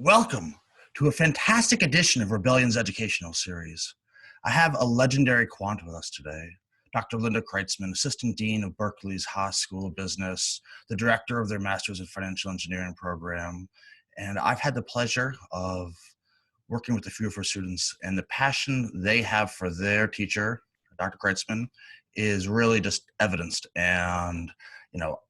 Welcome to a fantastic edition of Rebellion's educational series. I have a legendary quant with us today, Dr. Linda Kreitzman, Assistant Dean of Berkeley's Haas School of Business, the Director of their Masters in Financial Engineering program, and I've had the pleasure of working with a few of her students, and the passion they have for their teacher, Dr. Kreitzman, is really just evidenced. And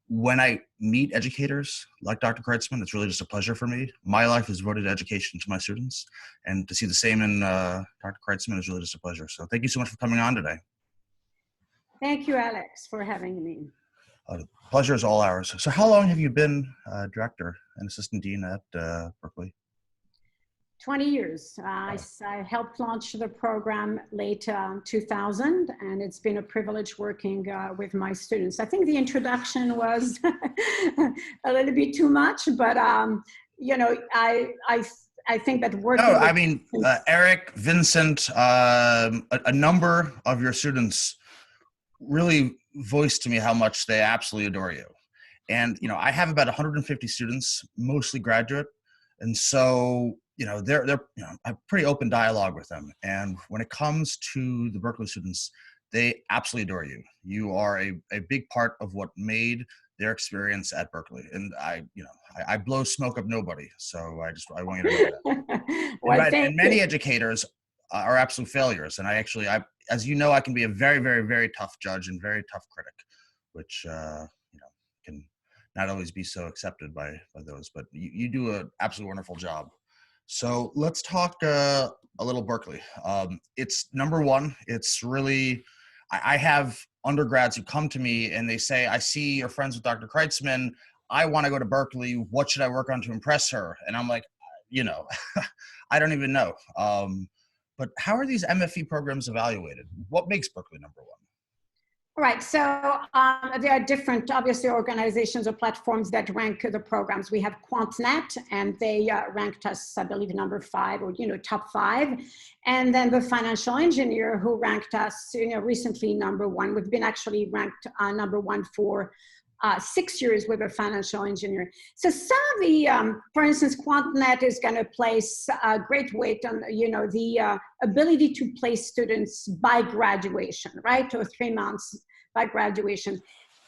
when I meet educators like Dr. Kreitzman, it's really just a pleasure for me. My life is devoted to education to my students, and to see the same in Dr. Kreitzman is really just a pleasure. So thank you so much for coming on today. Thank you, Alex, for having me. The pleasure is all ours. So how long have you been director and assistant dean at Berkeley? 20 years. I helped launch the program late 2000, and it's been a privilege working with my students. I think the introduction was a little bit too much, but I think that working. No, I mean, Eric, Vincent, a number of your students really voiced to me how much they absolutely adore you. And, I have about 150 students, mostly graduate. And so, they're I have pretty open dialogue with them. And when it comes to the Berkeley students, they absolutely adore you. You are a big part of what made their experience at Berkeley. And I blow smoke up nobody. So I want you to know that. Well, and many educators are absolute failures. And I as you know, I can be a very, very, very tough judge and very tough critic, which, can not always be so accepted by those, but you do an absolutely wonderful job. So let's talk a little Berkeley. It's number one. It's really, I have undergrads who come to me and they say, I see you're friends with Dr. Kreitzman. I want to go to Berkeley. What should I work on to impress her? And I'm like, I don't even know. But how are these MFE programs evaluated? What makes Berkeley number one? All right, so there are different, obviously, organizations or platforms that rank the programs. We have QuantNet, and they ranked us, I believe, number 5 or, top 5. And then the Financial Engineer, who ranked us, recently number 1. We've been actually ranked number 1 for 6 years with a Financial Engineer. So some of the, for instance, QuantNet is going to place a great weight on, the ability to place students by graduation, right? Or 3 months by graduation.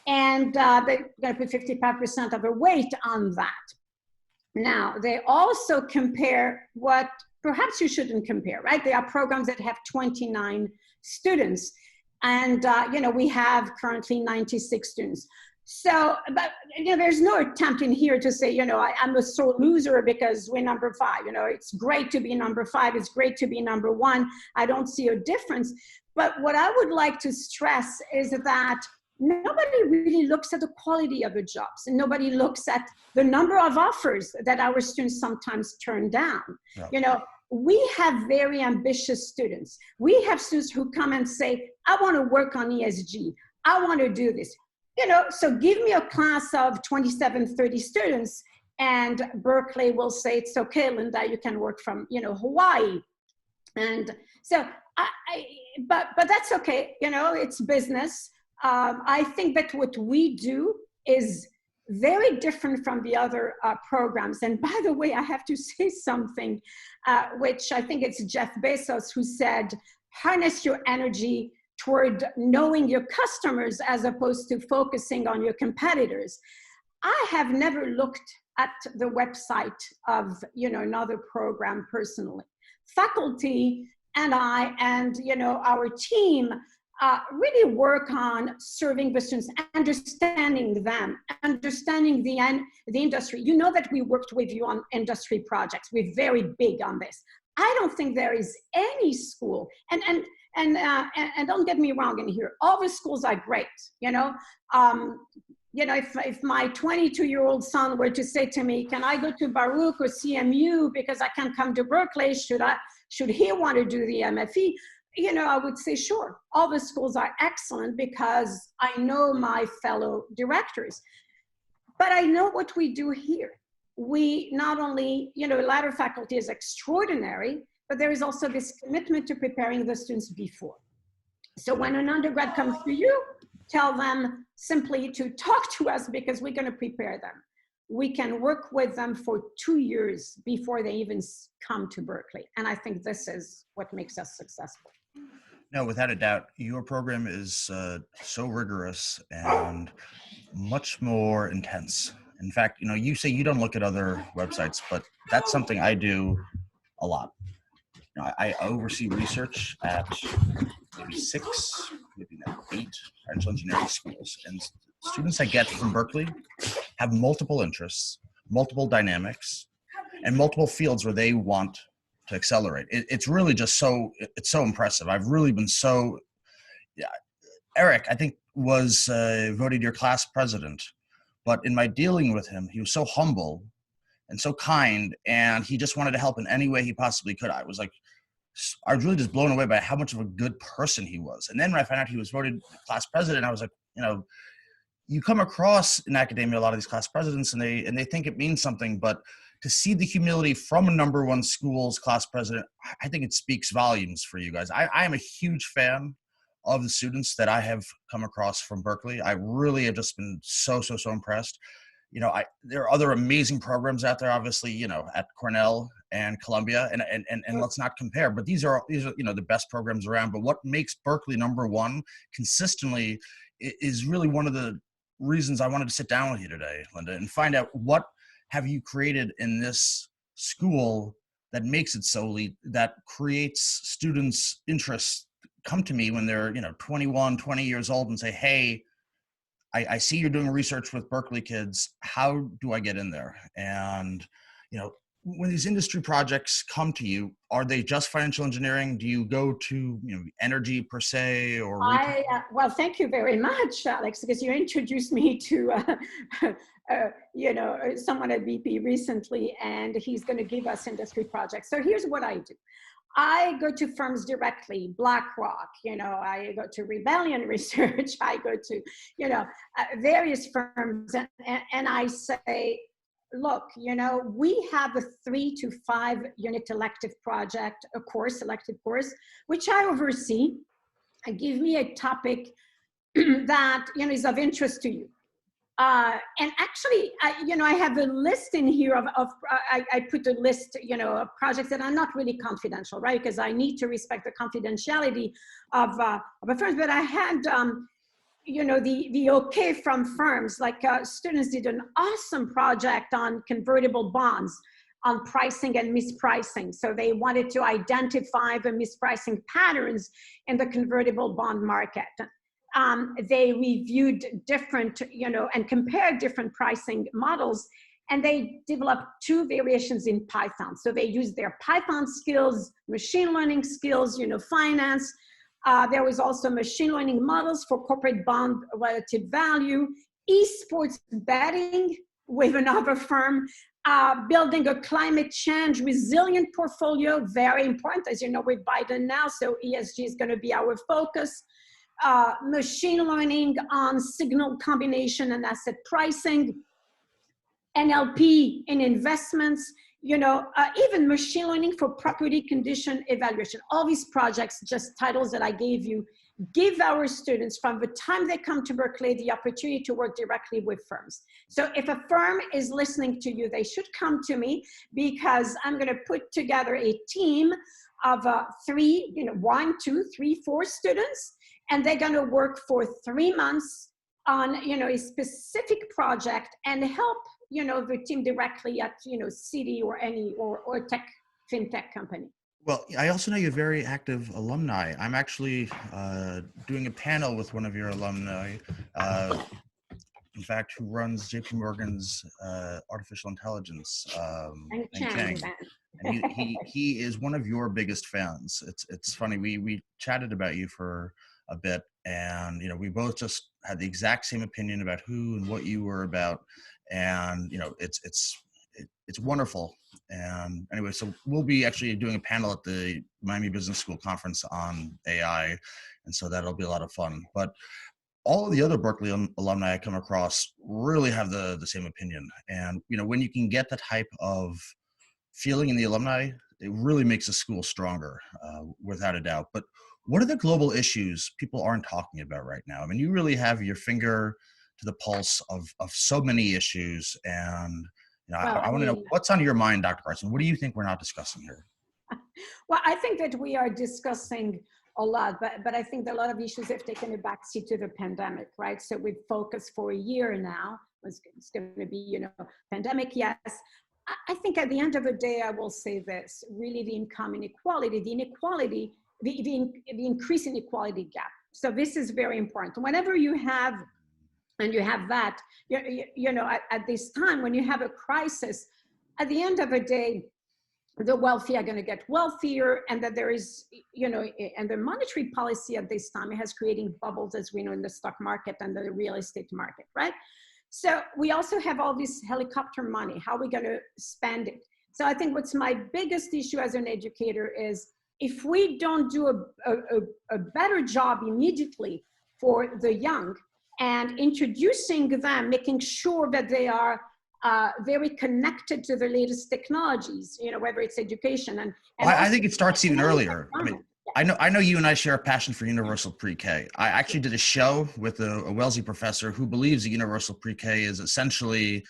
And they're going to put 55% of the weight on that. Now, they also compare what perhaps you shouldn't compare, right? There are programs that have 29 students. And, we have currently 96 students. So, but, there's no attempt in here to say, I'm a sore loser because we're number 5. It's great to be number 5. It's great to be number 1. I don't see a difference. But what I would like to stress is that nobody really looks at the quality of the jobs, and nobody looks at the number of offers that our students sometimes turn down. Yeah. We have very ambitious students. We have students who come and say, I want to work on ESG. I want to do this. So give me a class of 27, 30 students, and Berkeley will say, it's okay, Linda, you can work from, Hawaii. And so, but that's okay, it's business. I think that what we do is very different from the other programs. And by the way, I have to say something, which I think it's Jeff Bezos who said, harness your energy toward knowing your customers as opposed to focusing on your competitors. I have never looked at the website of, another program personally. Faculty and I and, our team really work on serving the students, understanding them, understanding the industry. You know that we worked with you on industry projects. We're very big on this. I don't think there is any school, and don't get me wrong in here, all the schools are great, if my 22-year-old son were to say to me, can I go to Baruch or CMU because I can't come to Berkeley, should he want to do the MFE? I would say, sure, all the schools are excellent because I know my fellow directors. But I know what we do here. We not only, ladder faculty is extraordinary, but there is also this commitment to preparing the students before. So when an undergrad comes to you, tell them simply to talk to us because we're going to prepare them. we can work with them for 2 years before they even come to Berkeley. And I think this is what makes us successful. No, without a doubt, your program is so rigorous and much more intense. In fact, you say you don't look at other websites, but that's something I do a lot. I oversee research at maybe 6, maybe now 8 financial engineering schools. And students I get from Berkeley have multiple interests, multiple dynamics, and multiple fields where they want to accelerate. It's really just it's so impressive. I've really been yeah. Eric, I think, was voted your class president. But in my dealing with him, he was so humble and so kind, and he just wanted to help in any way he possibly could. I was really just blown away by how much of a good person he was. And then when I found out he was voted class president, I was like, you come across in academia a lot of these class presidents, and they think it means something, but to see the humility from a number one school's class president, I think it speaks volumes for you guys. I am a huge fan of the students that I have come across from Berkeley. I really have just been so impressed. There are other amazing programs out there, obviously, at Cornell and Columbia, and let's not compare, but these are the best programs around. But what makes Berkeley number one consistently is really one of the reasons I wanted to sit down with you today, Linda, and find out what have you created in this school that makes it so elite, that creates students' interest come to me when they're 21, 20 years old and say, hey, I see you're doing research with Berkeley kids. How do I get in there? And when these industry projects come to you, are they just financial engineering? Do you go to energy per se, or well, thank you very much, Alex, because you introduced me to someone at BP recently, and he's going to give us industry projects. So here's what I do. I go to firms directly, BlackRock, I go to Rebellion Research, I go to, various firms, and I say, look, we have a 3 to 5 unit elective project, elective course, which I oversee. Give me a topic that, is of interest to you. And actually, I have a list in here I put a list, of projects that are not really confidential, right? Because I need to respect the confidentiality of a firm. But I had, the okay from firms, like students did an awesome project on convertible bonds, on pricing and mispricing. So they wanted to identify the mispricing patterns in the convertible bond market. They reviewed different, and compared different pricing models, and they developed 2 variations in Python. So they used their Python skills, machine learning skills, finance. There was also machine learning models for corporate bond relative value, esports betting with another firm, building a climate change resilient portfolio, very important, as you know, with Biden now, so ESG is going to be our focus. Machine learning on signal combination and asset pricing, NLP in investments, even machine learning for property condition evaluation. All these projects, just titles that I gave you, give our students from the time they come to Berkeley the opportunity to work directly with firms. So if a firm is listening to you, they should come to me, because I'm going to put together a team of 1, 2, 3, 4 students, and they're going to work for 3 months on, a specific project and help, the team directly at, Citi or tech, fintech company. Well, I also know you're very active alumni. I'm actually doing a panel with one of your alumni, in fact, who runs JP Morgan's artificial intelligence, and Chang. And he is one of your biggest fans. It's funny, we chatted about you for a bit, and we both just had the exact same opinion about who and what you were about, and it's wonderful. And anyway, so we'll be actually doing a panel at the Miami Business School conference on AI, and so that'll be a lot of fun. But all of the other Berkeley alumni I come across really have the same opinion. And when you can get the type of feeling in the alumni, it really makes a school stronger, without a doubt. But what are the global issues people aren't talking about right now? I mean, you really have your finger to the pulse of so many issues. And Well, I want to know what's on your mind, Dr. Kreitzman. What do you think we're not discussing here? Well, I think that we are discussing a lot, but I think that a lot of issues have taken a backseat to the pandemic, right? So we've focused for a year now. It's going to be, pandemic, yes. I think at the end of the day, I will say this, really the income inequality, the increase in equality gap. So this is very important. Whenever you have, and you have that, at this time, when you have a crisis, at the end of the day, the wealthy are going to get wealthier, and that there is, and the monetary policy at this time has creating bubbles, as we know, in the stock market and the real estate market, right? So we also have all this helicopter money. How are we going to spend it? So I think what's my biggest issue as an educator is if we don't do a better job immediately for the young and introducing them, making sure that they are very connected to the latest technologies, whether it's education and I think it starts even earlier. I know you and I share a passion for universal pre-K. I actually did a show with a Wellesley professor who believes that universal pre-K is essentially,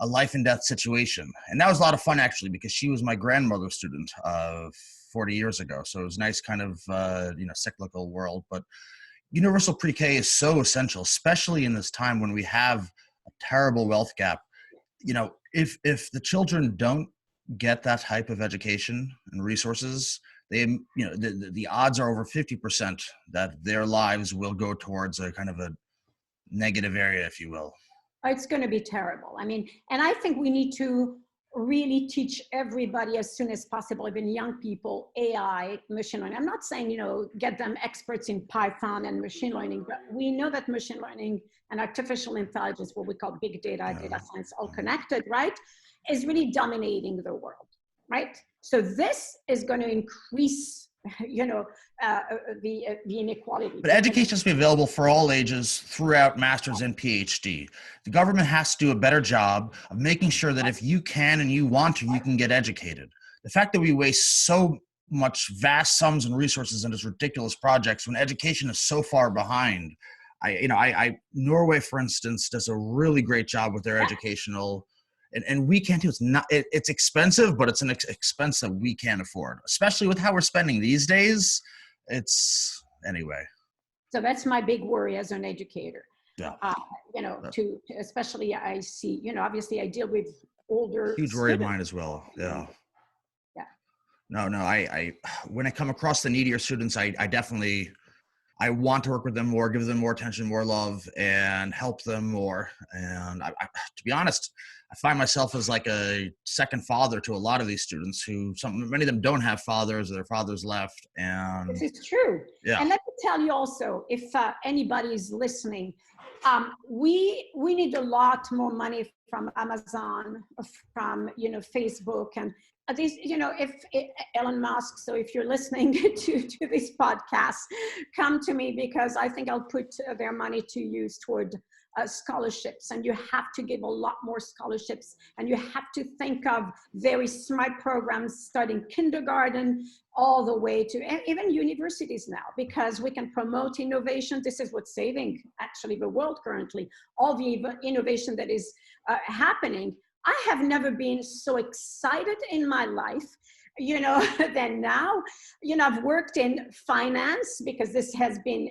a life and death situation. And that was a lot of fun, actually, because she was my grandmother's student 40 years ago. So it was nice kind of, cyclical world. But universal pre-K is so essential, especially in this time when we have a terrible wealth gap. If the children don't get that type of education and resources, the odds are over 50% that their lives will go towards a kind of a negative area, if you will. It's going to be terrible. And I think we need to really teach everybody as soon as possible, even young people, AI, machine learning. I'm not saying, get them experts in Python and machine learning, but we know that machine learning and artificial intelligence, what we call big data, data science, all connected, right, is really dominating the world, right? So this is going to increase, the inequality. But education has to be available for all ages throughout master's and PhD. The government has to do a better job of making sure that if you can and you want to, you can get educated. The fact that we waste so much vast sums and resources into ridiculous projects when education is so far behind. Norway, for instance, does a really great job with their educational, and we can't do it. It's expensive, but it's an expense that we can't afford, especially with how we're spending these days. Anyway. So that's my big worry as an educator. Yeah. To especially I see, obviously I deal with older. Huge worry of mine as well. Yeah. Yeah. No, I when I come across the needier students, I definitely, I want to work with them more, give them more attention, more love, and help them more. And to be honest, I find myself as like a second father to a lot of these students many of them don't have fathers, or their fathers left. And this is true. Yeah. And let me tell you also, if anybody is listening, we need a lot more money from Amazon, from, Facebook, and these, if Elon Musk, so if you're listening to this podcast, come to me, because I think I'll put their money to use toward scholarships. And you have to give a lot more scholarships, and you have to think of very smart programs starting kindergarten all the way to even universities now, because we can promote innovation. This is what's saving actually the world currently, all the innovation that is happening. I have never been so excited in my life, than now. I've worked in finance, because this has been,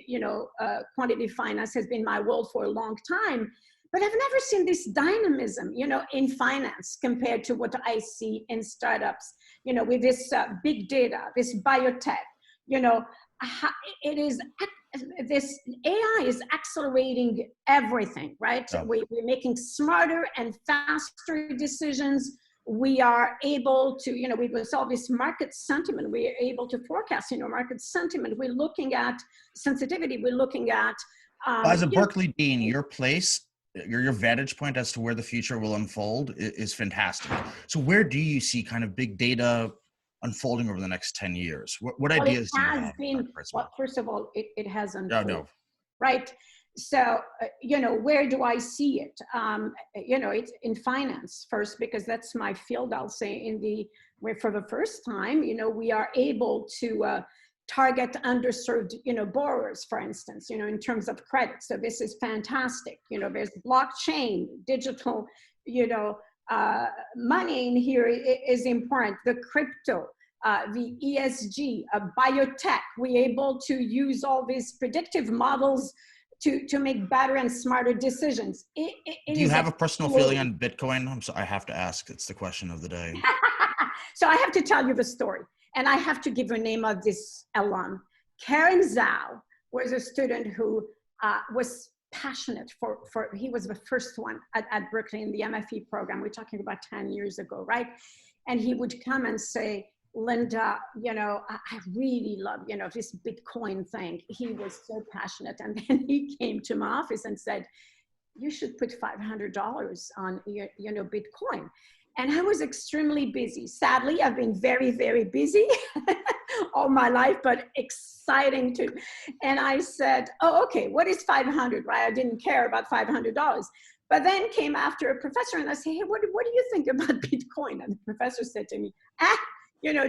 quantitative finance has been my world for a long time, but I've never seen this dynamism, in finance compared to what I see in startups, with this big data, this biotech, this AI is accelerating everything, right? Yeah. We're making smarter and faster decisions. We are able to, we solve this market sentiment. We are able to forecast, market sentiment. We're looking at sensitivity. We're looking at. As a Berkeley dean, your vantage point as to where the future will unfold is fantastic. So where do you see kind of big data unfolding over the next 10 years? What ideas do you have? Well, first of all, it has unfolded, no. Right? So, where do I see it? It's in finance first, because that's my field. I'll say where for the first time, we are able to target underserved, borrowers, for instance, in terms of credit. So this is fantastic. There's blockchain, digital, money in here is important. The crypto, the ESG, biotech, we're able to use all these predictive models to make better and smarter decisions. Do you have a personal feeling on Bitcoin? I'm sorry, I have to ask. It's the question of the day. So I have to tell you the story, and I have to give the name of this alum. Karen Zhao was a student who was passionate he was the first one at Berkeley in the MFE program. We're talking about 10 years ago, right? And he would come and say, Linda, I really love, this Bitcoin thing. He was so passionate. And then he came to my office and said, you should put $500 on Bitcoin. And I was extremely busy. Sadly, I've been very, very busy all my life, but exciting too. And I said, oh, okay, what is 500, right? I didn't care about $500. But then came after a professor and I said, hey, what do you think about Bitcoin? And the professor said to me,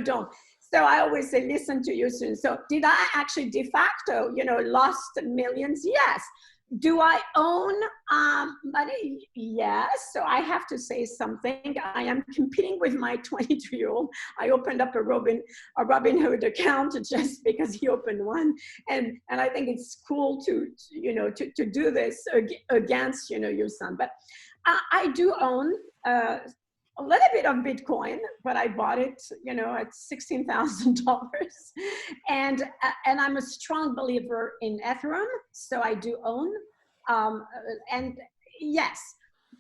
don't. So I always say, listen to your students. So did I actually de facto, lost millions? Yes. Do I own money? Yes. So I have to say something. I am competing with my 22-year-old. I opened up a Robinhood account just because he opened one, and I think it's cool to do this against your son. But I do own a little bit of Bitcoin, but I bought it, at $16,000. And I'm a strong believer in Ethereum, so I do own. And yes,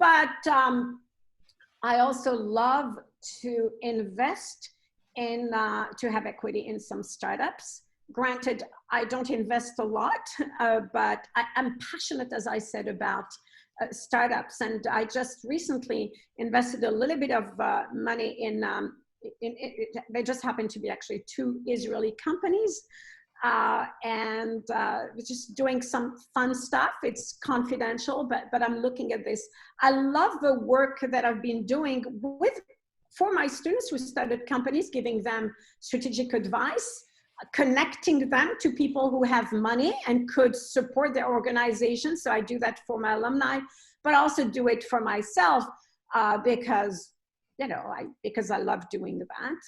but I also love to invest in, to have equity in some startups. Granted, I don't invest a lot, but I'm passionate, as I said, about startups. And I just recently invested a little bit of money in they just happen to be actually 2 Israeli companies. And just doing some fun stuff. It's confidential, but I'm looking at this. I love the work that I've been doing for my students who started companies, giving them strategic advice, connecting them to people who have money and could support their organization. So I do that for my alumni, but also do it for myself because I love doing that,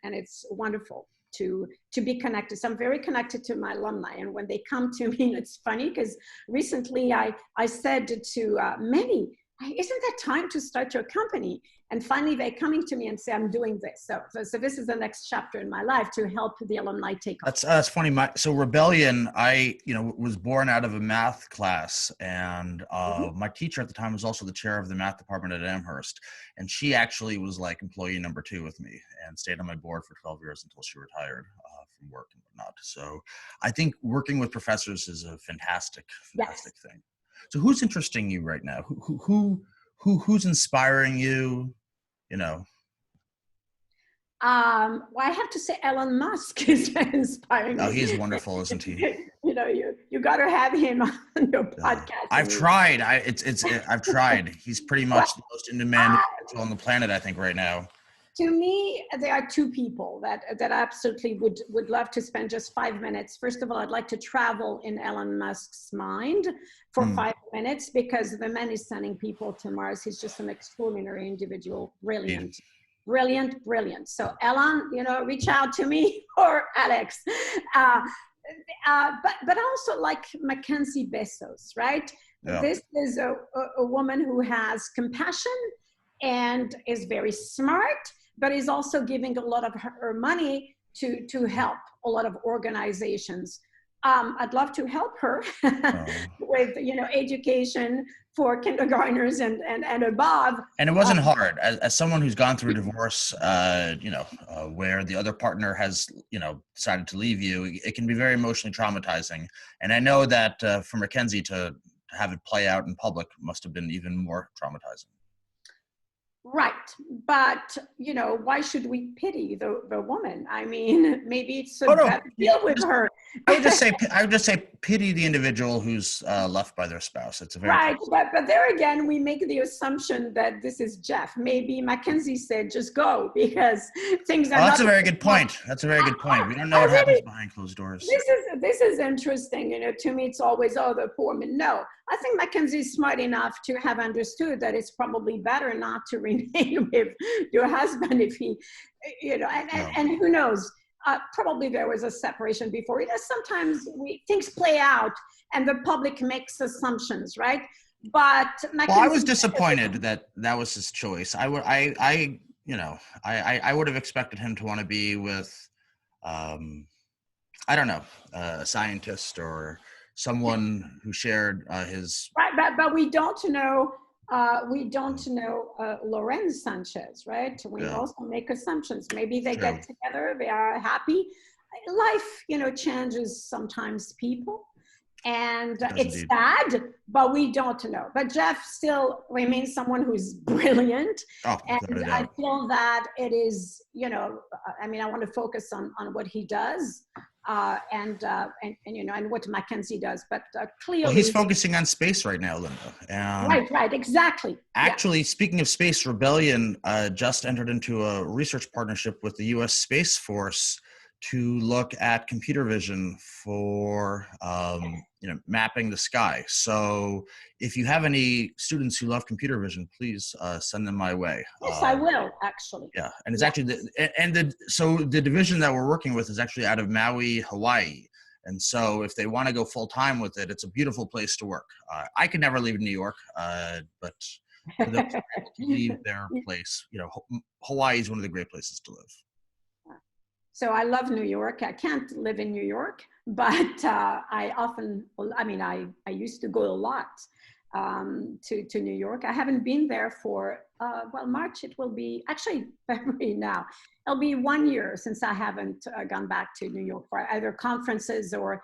and it's wonderful to be connected. So I'm very connected to my alumni, and when they come to me, it's funny because recently I said to many, isn't that time to start your company? And finally, they're coming to me and say, I'm doing this. So this is the next chapter in my life to help the alumni take off. That's funny. So Rebellion, I was born out of a math class, and my teacher at the time was also the chair of the math department at Amherst. And she actually was like employee number 2 with me and stayed on my board for 12 years until she retired from work and whatnot. So I think working with professors is a fantastic thing. So who's interesting you right now? Who's inspiring you? Well, I have to say Elon Musk is very inspiring. Oh, he's wonderful, isn't he? You got to have him on your podcast. I've tried. I've tried. He's pretty much the most in-demand individual on the planet, I think, right now. To me, there are 2 people that I absolutely would love to spend just 5 minutes. First of all, I'd like to travel in Elon Musk's mind for 5 minutes, because the man is sending people to Mars. He's just an extraordinary individual, brilliant. So Elon, reach out to me or Alex. But also like Mackenzie Bezos, right? Yeah. This is a woman who has compassion and is very smart, but is also giving a lot of her money to help a lot of organizations. I'd love to help her with, education for kindergartners and above. And it wasn't hard. As someone who's gone through a divorce, where the other partner has, decided to leave you, it can be very emotionally traumatizing. And I know that for Mackenzie to have it play out in public must have been even more traumatizing. Right. But, why should we pity the woman? I mean, maybe it's a better deal with her. I would just say pity the individual who's left by their spouse. It's a very Right, but there again, we make the assumption that this is Jeff. Maybe Mackenzie said, just go, because things are Oh, that's not. a very good point. That's a very good point. We don't know I what happens really, behind closed doors. this is interesting. To me, it's always, oh, the poor man. No, I think Mackenzie's smart enough to have understood that it's probably better not to remain with your husband if he, and who knows. Probably there was a separation before. Sometimes things play out and the public makes assumptions, right? But I was disappointed that was his choice. I would have expected him to want to be with, I don't know, a scientist or someone who shared his. Right, but we don't know. Lorenz Sanchez, right? We also make assumptions. Maybe they get together, they are happy. Life, changes sometimes people, and it's sad, but we don't know. But Jeff still remains someone who's brilliant, and I feel that it is, I want to focus on what he does. And what Mackenzie does, but clearly he's focusing on space right now, Linda. Right, exactly. Actually, speaking of space, Rebellion just entered into a research partnership with the U.S. Space Force to look at computer vision for mapping the sky. So if you have any students who love computer vision, please send them my way. Yes, I will, actually. Yeah, and it's actually so the division that we're working with is actually out of Maui, Hawaii. And so if they want to go full time with it, it's a beautiful place to work. I could never leave New York, but for those to leave their place, Hawaii is one of the great places to live. So I love New York. I can't live in New York, but I used to go a lot to New York. I haven't been there for, March, it will be, actually February now. It'll be 1 year since I haven't gone back to New York for either conferences or,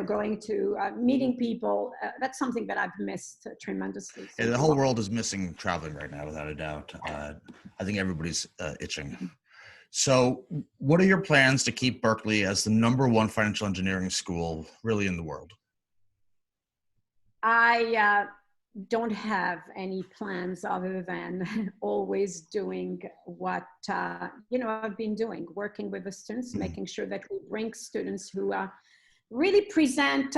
going to meeting people. That's something that I've missed tremendously. Yeah, the whole world is missing traveling right now, without a doubt. I think everybody's itching. So what are your plans to keep Berkeley as the #1 financial engineering school really in the world? I don't have any plans other than always doing what, I've been doing, working with the students, making sure that we bring students who really present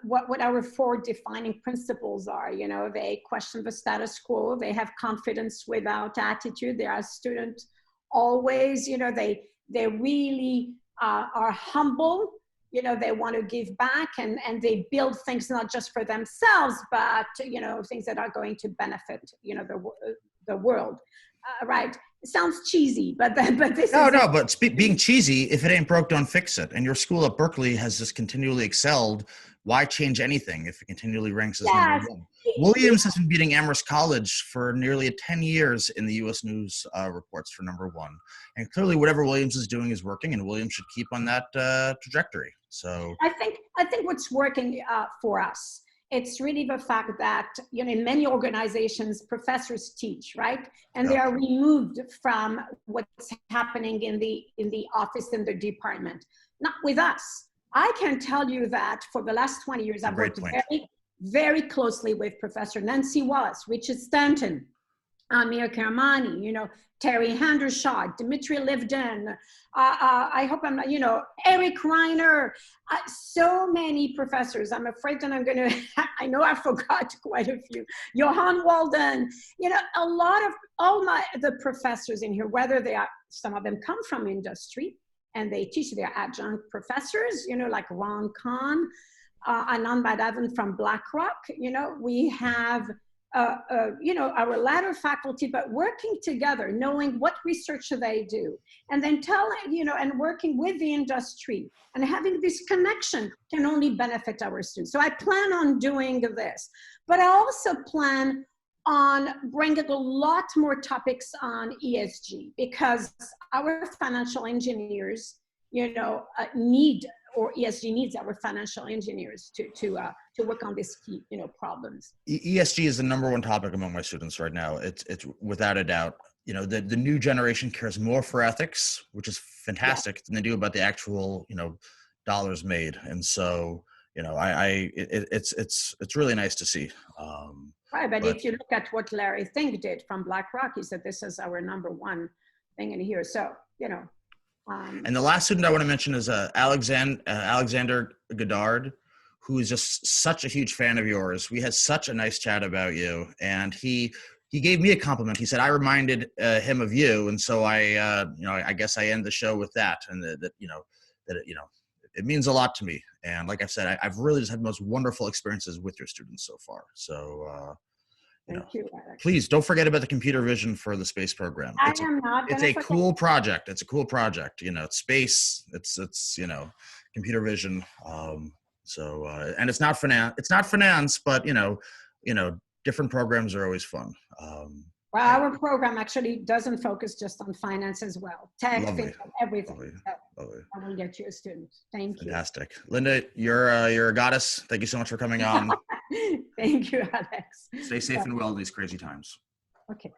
what our 4 defining principles are. They question the status quo, they have confidence without attitude, they are students always, they really are humble, they want to give back, and they build things not just for themselves, but, things that are going to benefit, the world. Right. It sounds cheesy, but this is being cheesy, if it ain't broke, don't fix it. And your school at Berkeley has just continually excelled. Why change anything if it continually ranks as #1? Williams has been beating Amherst College for nearly 10 years in the U.S. News reports for #1. And clearly whatever Williams is doing is working, and Williams should keep on that trajectory. So I think what's working for us, it's really the fact that, in many organizations, professors teach, right? And they are removed from what's happening in the office, in the department. Not with us. I can tell you that for the last 20 years, I've worked very, very closely with Professor Nancy Wallace, Richard Stanton, Amir Kermani, Terry Hendershot, Dimitri Livden, I hope I'm not, Eric Reiner, so many professors. I'm afraid that I'm going to, I know I forgot quite a few. Johan Walden, a lot of the professors in here, whether they are, some of them come from industry and they teach, their adjunct professors, like Ron Kahn, Anand Madhavan from BlackRock. We have, our latter faculty, but working together, knowing what research they do, and then and working with the industry and having this connection can only benefit our students. So I plan on doing this, but I also plan on bringing a lot more topics on ESG, because our financial engineers, need, or ESG needs our financial engineers to work on these key, problems. ESG is the #1 topic among my students right now. It's without a doubt. The new generation cares more for ethics, which is fantastic, than they do about the actual, dollars made. And so, it's really nice to see. Right, but if you look at what Larry Fink did from BlackRock, he said, this is our #1 thing in here. So, and the last student I want to mention is Alexander Goddard, who is just such a huge fan of yours. We had such a nice chat about you, and he gave me a compliment. He said I reminded him of you, and so I guess I end the show with that, and it means a lot to me. And like I said, I've really just had the most wonderful experiences with your students so far. So. Thank you, Alex. Please don't forget about the computer vision for the space program. I am not. It's a cool project. It's a cool project. It's space. It's computer vision. And it's not finance. It's not finance, but different programs are always fun. Well, our program actually doesn't focus just on finance as well. Tech, fintech, everything. Lovely. I will get you a student. Thank you. Fantastic. Linda, you're a goddess. Thank you so much for coming on. Thank you, Alex. Stay safe and well in these crazy times. Okay.